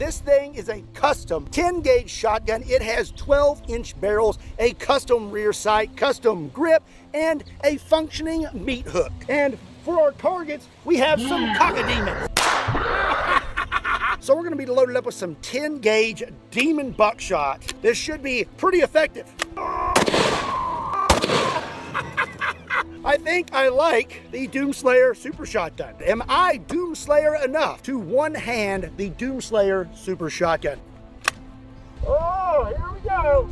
This thing is a custom 10 gauge shotgun. It has 12-inch barrels, a custom rear sight, custom grip, and a functioning meat hook. And for our targets, we have some cockademons. So we're gonna be loaded up with some 10 gauge demon buckshot. This should be pretty effective. I think I like the Doomslayer Super Shotgun. Am I Doomslayer enough to one-hand the Doomslayer Super Shotgun? Oh, here we go.